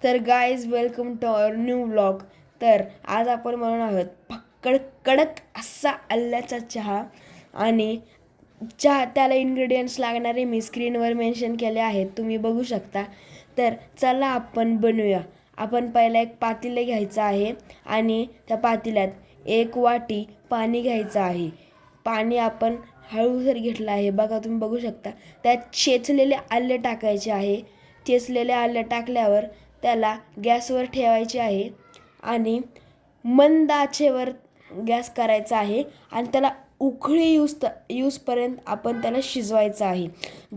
तर guys welcome to our new vlog. तर आज आपण बनवणार आहोत फक्कड कडक असा आल्याचा चहा. आणि चहा त्याला इन्ग्रेडियंट्स लागणारे मी स्क्रीनवर मेन्शन केले आहेत, तुम्ही बघू शकता. तर चला आपण बनवूया. आपण पहिला एक पातेलं घ्यायचं आहे आणि त्या पातेल्यात 1 वाटी पाणी घ्यायचं आहे. पाणी आपण हळूसर घेतलं आहे, बघा तुम्ही बघू शकता. त्यात चेचलेले आले टाकायचे आहे. चेचलेले आले टाकल्यावर त्याला गॅसवर ठेवायचे आहे आणि मंद आचेवर गॅस करायचा आहे आणि त्याला उकळी यूजपर्यंत आपण त्याला शिजवायचं आहे.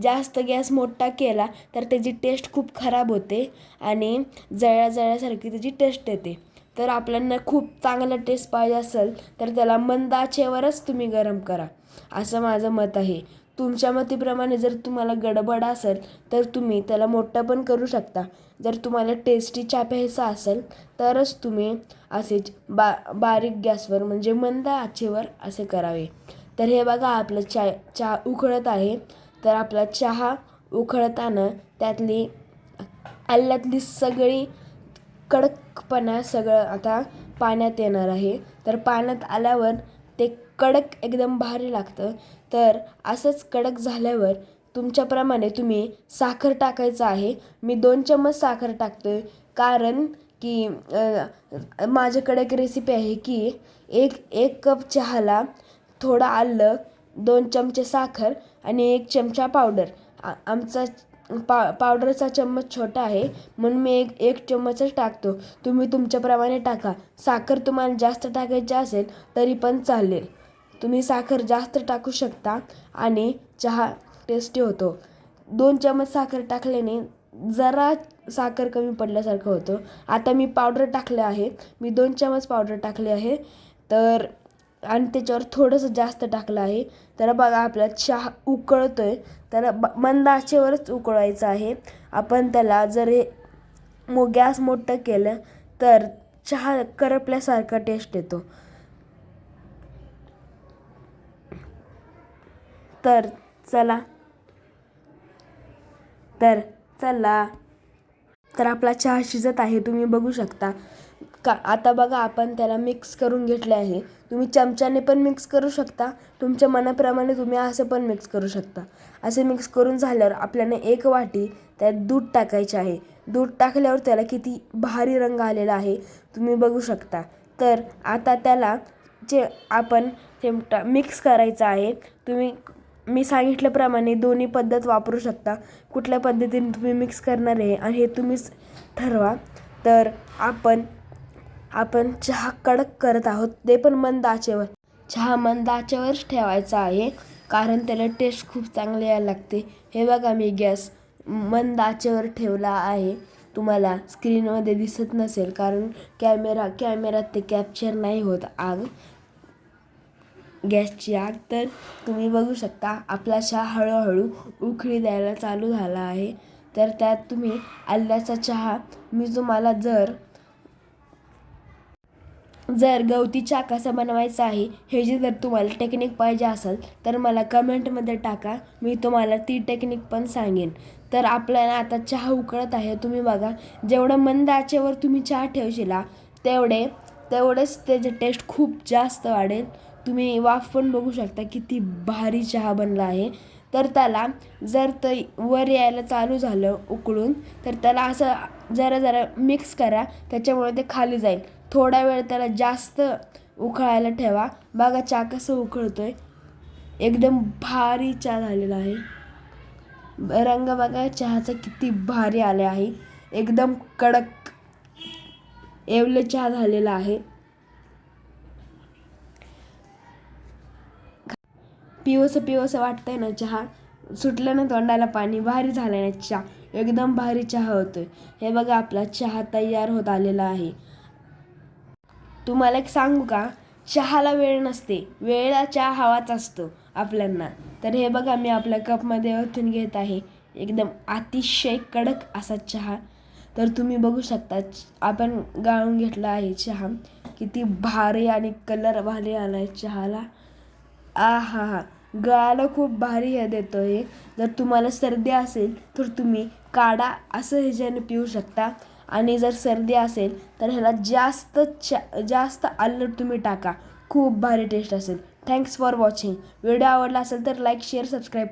जास्त गॅस मोठा केला तर त्याची टेस्ट खूप खराब होते आणि जळल्यासारखी त्याची टेस्ट येते. तर आपल्याला खूप चांगला टेस्ट पाहिजे असेल तर त्याला मंद आचेवरच तुम्ही गरम करा, असं माझं मत आहे. तुमच्या मतीप्रमाणे जर तुम्हाला गडबड असेल तर तुम्ही त्याला मोठं पण करू शकता. जर तुम्हाला टेस्टी चहा प्यायचा असेल तरच तुम्ही असेच बारीक गॅसवर म्हणजे मंद आचेवर असे करावे. तर हे बघा आपलं चहा उकळत आहे. तर आपला चहा उकळताना त्यातली आल्यातली सगळी कडकपणा सगळं आता पाण्यात येणार आहे. तर पाण्यात आल्यावर ते कडक एकदम भारी लागतं. तर असंच कडक झाल्यावर तुमच्याप्रमाणे तुम्ही साखर टाकायचं आहे. मी 2 चम्मच साखर टाकतोय कारण की माझ्याकडे एक रेसिपी आहे की एक कप चहाला थोडं आलं, 2 चमचे साखर आणि 1 चमचा पावडर. आमचा पावडरचा चम्मच छोटा आहे म्हणून मी एक चम्मचच टाकतो. तुम्ही तुमच्याप्रमाणे टाका. साखर तुम्हाला जास्त टाकायची असेल तरी पण चालेल, तुम्ही साखर जास्त टाकू शकता आणि चहा टेस्टी होतो. 2 चम्मच साखर टाकल्याने जरा साखर कमी पडल्यासारखं होतं. आता मी पावडर टाकले आहे, मी 2 चम्मच पावडर टाकले आहे. तर आणि त्याच्यावर थोडंसं जास्त टाकलं आहे. तर बघा आपला चहा उकळतोय, त्याला मंद आचेवरच उकळवायचं आहे. आपण त्याला जर गॅस मोठं केलं तर चहा करपल्यासारखा टेस्ट येतो. तर चला तर चला तर आपला चहा शिजत आहे, तुम्ही बघू शकता. आता बघा आपण त्याला मिक्स करून घेतले आहे. तुम्ही चमच्याने पण मिक्स करू शकता, तुमच्या मनाप्रमाणे तुम्ही असं पण मिक्स करू शकता. असे मिक्स करून झाल्यावर आपल्याला 1 वाटी त्यात दूध टाकायचे आहे. दूध टाकल्यावर त्याला किती भारी रंग आलेला आहे, तुम्ही बघू शकता. तर आता त्याला आपण मिक्स करायचं आहे. मी सांगितल्याप्रमाणे दोन्ही पद्धत वापरू शकता. कुठल्या पद्धतीने तुम्ही मिक्स करणार आहे आणि हे तुम्हीच ठरवा. तर आपण चहा कडक करत आहोत, ते पण मंद आचेवर. चहा मंद आचेवरच ठेवायचा आहे कारण त्याला टेस्ट खूप चांगली यायला लागते. हे बघा मी गॅस मंद आचेवर ठेवला आहे. तुम्हाला स्क्रीनमध्ये दिसत नसेल कारण कॅमेऱ्यात ते कॅप्चर नाही होत आग, गॅसची आग. तर तुम्ही बघू शकता आपला चहा हळूहळू उकळी द्यायला चालू झाला आहे. तर त्यात तुम्ही आल्याचा चहा, मी तुम्हाला जर गवती चहा कसा बनवायचा आहे हे जर तुम्हाला टेक्निक पाहिजे असेल तर मला कमेंटमध्ये टाका, मी तुम्हाला ती टेक्निक पण सांगेन. तर आपल्याला आता चहा उकळत आहे, तुम्ही बघा. जेवढं मंद आचेवर तुम्ही चहा ठेवशीला तेवढेच त्याचे टेस्ट खूप जास्त वाढेल. तुम्ही वाफ पण बघू शकता किती भारी चहा बनला आहे. तर त्याला जर ते वर यायला चालू झालं उकळून तर त्याला असं जरा मिक्स करा, त्याच्यामुळे ते खाली जाईल. थोडा वेळ त्याला जास्त उकळायला ठेवा. बघा चहा कसं उकळतोय, एकदम भारी चहा झालेला आहे. रंग बघा चहाचा किती भारी आले आहे, एकदम कडक एवढं चहा झालेला आहे. पिवसं वाटतंय ना चहा, सुटलं ना तोंडाला पाणी, भारी झालं ना चहा, एकदम भारी चहा होतोय. हे बघा आपला चहा तयार होत आलेला आहे. तुम्हाला एक सांगू का, चहाला वेळ नसते, वेळेला चहा हवाच असतो आपल्यांना. तर हे बघा मी आपल्या कपमध्ये ओतून घेत आहे, एकदम अतिशय कडक असा चहा. तर तुम्ही बघू शकता आपण गाळून घेतला आहे चहा, किती भारी आणि कलर भारी आला आहे चहाला. हा गळाला खूप भारी हे देतं हे. जर तुम्हाला सर्दी असेल तर तुम्ही काढा असं ह्याच्याने पिऊ शकता. आणि जर सर्दी असेल तर ह्याला जास्त आलं तुम्ही टाका, खूप भारी टेस्ट असेल. Thanks for watching. व्हिडिओ आवडला असेल तर लाईक शेअर सबस्क्राईब.